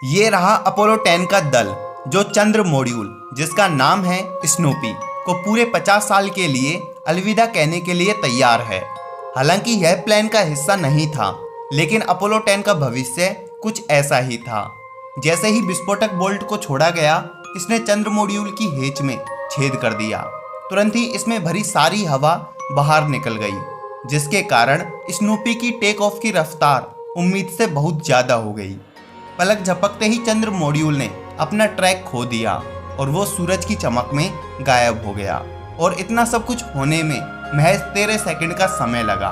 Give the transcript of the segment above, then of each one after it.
ये रहा अपोलो 10 का दल, जो चंद्र मॉड्यूल जिसका नाम है स्नूपी को पूरे 50 साल के लिए अलविदा कहने के लिए तैयार है। हालांकि यह प्लान का हिस्सा नहीं था, लेकिन अपोलो 10 का भविष्य कुछ ऐसा ही था। जैसे ही विस्फोटक बोल्ट को छोड़ा गया, इसने चंद्र मॉड्यूल की हेच में छेद कर दिया। तुरंत ही इसमें भरी सारी हवा बाहर निकल गई, जिसके कारण स्नूपी की टेक ऑफ की रफ्तार उम्मीद से बहुत ज़्यादा हो गई। पलक झपकते ही चंद्र मॉड्यूल ने अपना ट्रैक खो दिया और वो सूरज की चमक में गायब हो गया। और इतना सब कुछ होने में महज 13 सेकंड का समय लगा।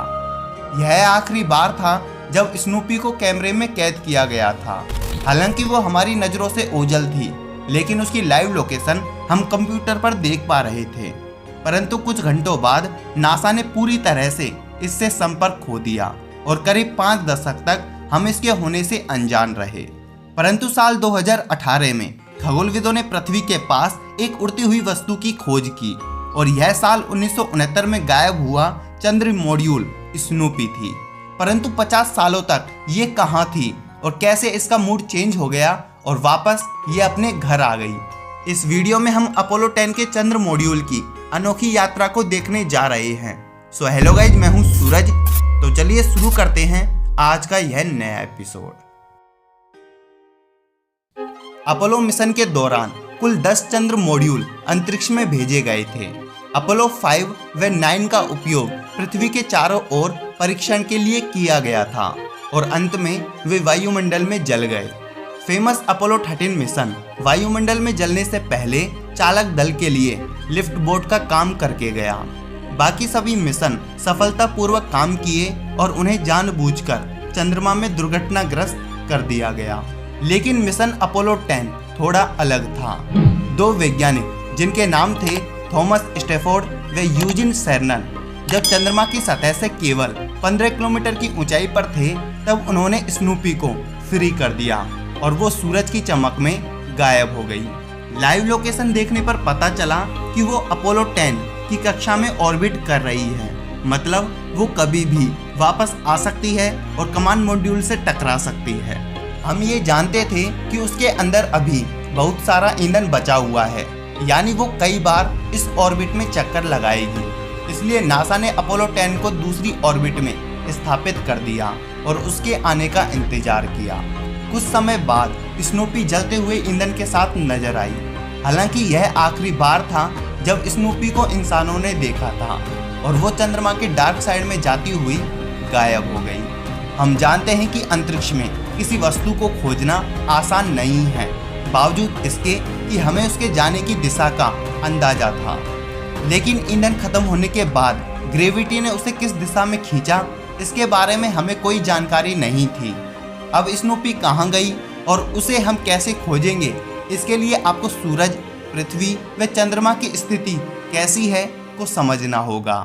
यह आखिरी बार था जब स्नूपी को कैमरे में कैद किया गया था। हालांकि वो हमारी नज़रों से ओझल थी, लेकिन उसकी लाइव लोकेशन हम कंप्यूटर पर देख पा रहे थे। परंतु कुछ घंटों बाद नासा ने पूरी तरह से इससे संपर्क खो दिया और करीब 5 दशक तक हम इसके होने से अनजान रहे। परंतु साल 2018 में खगोलविदों ने पृथ्वी के पास एक उड़ती हुई वस्तु की खोज की और यह साल 1969 में गायब हुआ चंद्र मॉड्यूल स्नूपी थी। परंतु 50 सालों तक ये कहाँ थी और कैसे इसका मूड चेंज हो गया और वापस ये अपने घर आ गई। इस वीडियो में हम अपोलो 10 के चंद्र मॉड्यूल की अनोखी यात्रा को देखने जा रहे हैं। सो हेलो गाइज, मैं हूँ सूरज। तो चलिए शुरू करते हैं आज का यह नया एपिसोड। अपोलो मिशन के दौरान कुल 10 चंद्र मॉड्यूल अंतरिक्ष में भेजे गए थे। अपोलो 5 व 9 का उपयोग पृथ्वी के चारों ओर परीक्षण के लिए किया गया था और अंत में वे वायुमंडल में जल गए। फेमस अपोलो 13 मिशन वायुमंडल में जलने से पहले चालक दल के लिए लिफ्ट बोट का काम करके गया। बाकी सभी मिशन सफलतापूर्वक काम किए और उन्हें जानबूझकर चंद्रमा में दुर्घटनाग्रस्त कर दिया गया। लेकिन मिशन अपोलो 10 थोड़ा अलग था। 2 वैज्ञानिक जिनके नाम थे थॉमस स्टेफोर्ड व यूजिन सेर्नन, जब चंद्रमा की सतह से केवल 15 किलोमीटर की ऊंचाई पर थे, तब उन्होंने स्नूपी को फ्री कर दिया और वो सूरज की चमक में गायब हो गई। लाइव लोकेशन देखने पर पता चला कि वो अपोलो 10 की कक्षा में ऑर्बिट कर रही है। मतलब वो कभी भी वापस आ सकती है और कमांड मॉड्यूल से टकरा सकती है। हम ये जानते थे कि उसके अंदर अभी बहुत सारा ईंधन बचा हुआ है, यानी वो कई बार इस ऑर्बिट में चक्कर लगाएगी। इसलिए नासा ने अपोलो 10 को दूसरी ऑर्बिट में स्थापित कर दिया और उसके आने का इंतजार किया। कुछ समय बाद स्नूपी जलते हुए ईंधन के साथ नजर आई। हालांकि यह आखिरी बार था जब स्नूपी को इंसानों ने देखा था और वो चंद्रमा के डार्क साइड में जाती हुई गायब हो गई। हम जानते हैं कि अंतरिक्ष में किसी वस्तु को खोजना आसान नहीं है, बावजूद इसके कि हमें उसके जाने की दिशा का अंदाजा था। लेकिन ईंधन खत्म होने के बाद ग्रेविटी ने उसे किस दिशा में खींचा, इसके बारे में हमें कोई जानकारी नहीं थी। अब स्नूपी कहाँ गई और उसे हम कैसे खोजेंगे, इसके लिए आपको सूरज, पृथ्वी व चंद्रमा की स्थिति कैसी है को समझना होगा।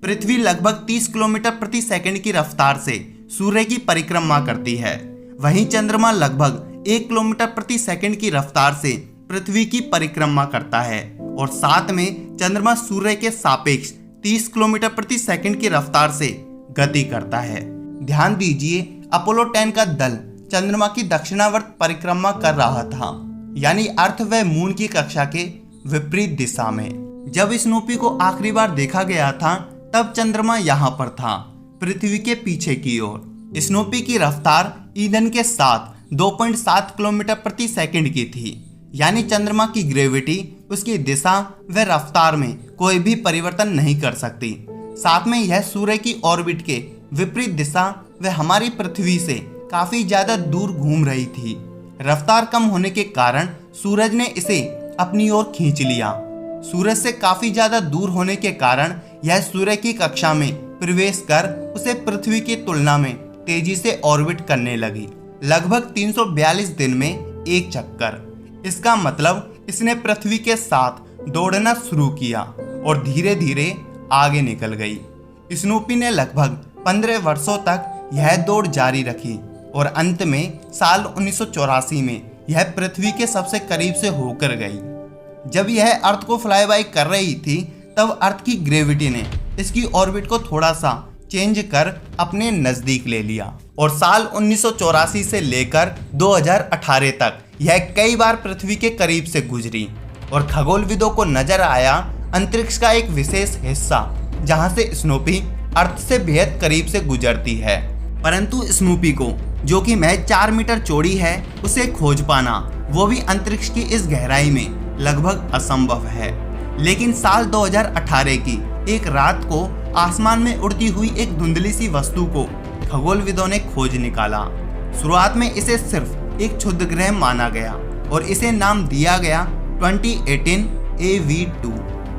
पृथ्वी लगभग 30 किलोमीटर प्रति सेकंड की रफ्तार से सूर्य की परिक्रमा करती है। वहीं चंद्रमा लगभग 1 किलोमीटर प्रति सेकंड की रफ्तार से पृथ्वी की परिक्रमा करता है और साथ में चंद्रमा सूर्य के सापेक्ष 30 किलोमीटर प्रति सेकंड की रफ्तार से गति करता है। ध्यान दीजिए, अपोलो 10 का दल चंद्रमा की दक्षिणावर्त परिक्रमा कर रहा था, यानी अर्थ व मून की कक्षा के विपरीत दिशा में। जब स्नूपी को आखिरी बार देखा गया था, तब चंद्रमा यहाँ पर था, पृथ्वी के पीछे की ओर। स्नूपी की रफ्तार ईंधन के साथ 2.7 किलोमीटर प्रति सेकंड की थी, यानी चंद्रमा की ग्रेविटी उसकी दिशा व रफ्तार में कोई भी परिवर्तन नहीं कर सकती। साथ में यह सूर्य की ऑर्बिट के विपरीत दिशा व हमारी पृथ्वी से काफी ज्यादा दूर घूम रही थी। रफ्तार कम होने के कारण सूरज ने इसे अपनी ओर खींच लिया। सूरज से काफी ज्यादा दूर होने के कारण यह सूर्य की कक्षा में प्रवेश कर उसे पृथ्वी की तुलना में तेजी से ऑर्बिट करने लगी, लगभग 342 दिन में एक चक्कर। इसका मतलब इसने पृथ्वी के साथ दौड़ना शुरू किया और धीरे धीरे आगे निकल गई। स्नूपी ने लगभग 15 वर्षों तक यह दौड़ जारी रखी और अंत में साल 1984 में यह पृथ्वी के सबसे करीब से होकर गई। जब यह अर्थ को फ्लाई बाय कर रही थी, तब अर्थ की ग्रेविटी ने इसकी ऑर्बिट को थोड़ा सा चेंज कर अपने नज़दीक ले लिया। और साल 1984 से लेकर 2018 तक यह कई बार पृथ्वी के करीब से गुजरी और खगोलविदों को नजर आया अंतरिक्ष का एक विशेष हिस्सा जहां से स्नूपी अर्थ से बेहद करीब से गुजरती है। परंतु स्नूपी को, जो कि महज 4 मीटर चौड़ी है, उसे खोज पाना वो भी अंतरिक्ष की इस गहराई में लगभग असंभव है। लेकिन साल 2018 की एक रात को आसमान में उड़ती हुई एक धुंधली सी वस्तु को खगोलविदों ने खोज निकाला। शुरुआत में इसे सिर्फ एक क्षुद्र ग्रह माना गया और इसे नाम दिया गया 2018 AV2।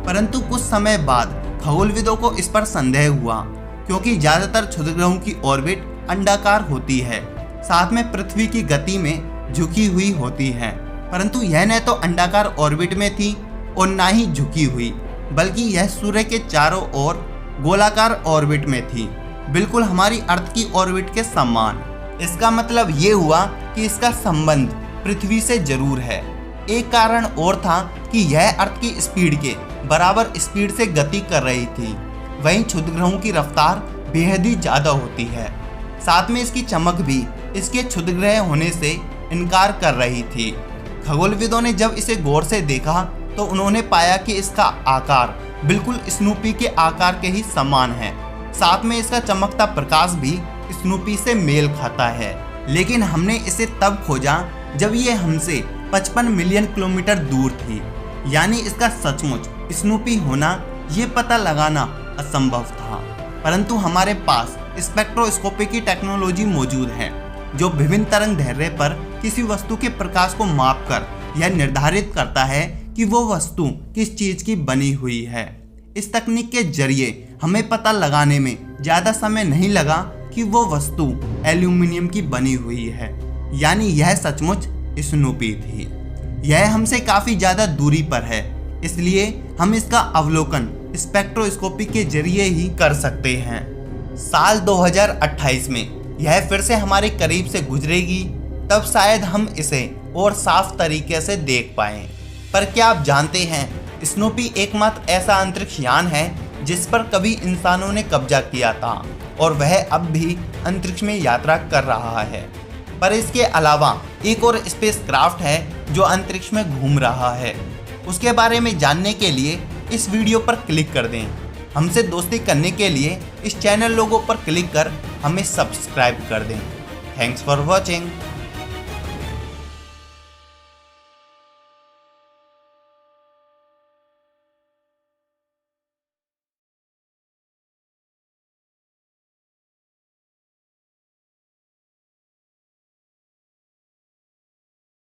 परंतु कुछ समय बाद खगोलविदों को इस पर संदेह हुआ, क्योंकि ज्यादातर क्षुद्र ग्रहों की ऑर्बिट अंडाकार होती है, साथ में पृथ्वी की गति में झुकी हुई होती है। परंतु यह न तो अंडाकार ऑर्बिट में थी और ना ही झुकी हुई, बल्कि यह सूर्य के चारों ओर गोलाकार ऑर्बिट में थी, बिल्कुल हमारी अर्थ की ऑर्बिट के समान। इसका मतलब ये हुआ कि इसका संबंध पृथ्वी से जरूर है। एक कारण और था कि यह अर्थ की स्पीड के बराबर स्पीड से गति कर रही थी। वहीं क्षुद्र ग्रहों की रफ्तार बेहद ही ज्यादा होती है, साथ में इसकी चमक भी इसके क्षुद्र ग्रह होने से इनकार कर रही थी। खगोलविदों ने जब इसे गौर से देखा तो उन्होंने पाया कि इसका आकार बिल्कुल स्नूपी के आकार के ही समान है, साथ में इसका चमकता प्रकाश भी स्नूपी से मेल खाता है। लेकिन हमने इसे तब खोजा जब ये हमसे 55 मिलियन किलोमीटर दूर थी, यानी इसका सचमुच स्नूपी होना ये पता लगाना असंभव था। परंतु हमारे पास स्पेक्ट्रोस्कोपी की टेक्नोलॉजी मौजूद है, जो विभिन्न तरंग दैर्ध्य पर किसी वस्तु के प्रकाश को मापकर यह निर्धारित करता है कि वो वस्तु किस चीज की बनी हुई है। इस तकनीक के जरिए हमें पता लगाने में ज्यादा समय नहीं लगा कि वो वस्तु एल्यूमिनियम की बनी हुई है, यानी यह सचमुच स्नूपी थी। यह हमसे काफी ज्यादा दूरी पर है, इसलिए हम इसका अवलोकन स्पेक्ट्रोस्कोपी के जरिए ही कर सकते हैं। साल 2028 में यह फिर से हमारे करीब से गुजरेगी, तब शायद हम इसे और साफ तरीके से देख पाएं। पर क्या आप जानते हैं, स्नूपी एकमात्र ऐसा अंतरिक्ष यान है जिस पर कभी इंसानों ने कब्जा किया था और वह अब भी अंतरिक्ष में यात्रा कर रहा है। पर इसके अलावा एक और स्पेसक्राफ्ट है जो अंतरिक्ष में घूम रहा है। उसके बारे में जानने के लिए इस वीडियो पर क्लिक कर दें। हमसे दोस्ती करने के लिए इस चैनल लोगो पर क्लिक कर हमें सब्सक्राइब कर दें। Thanks for watching.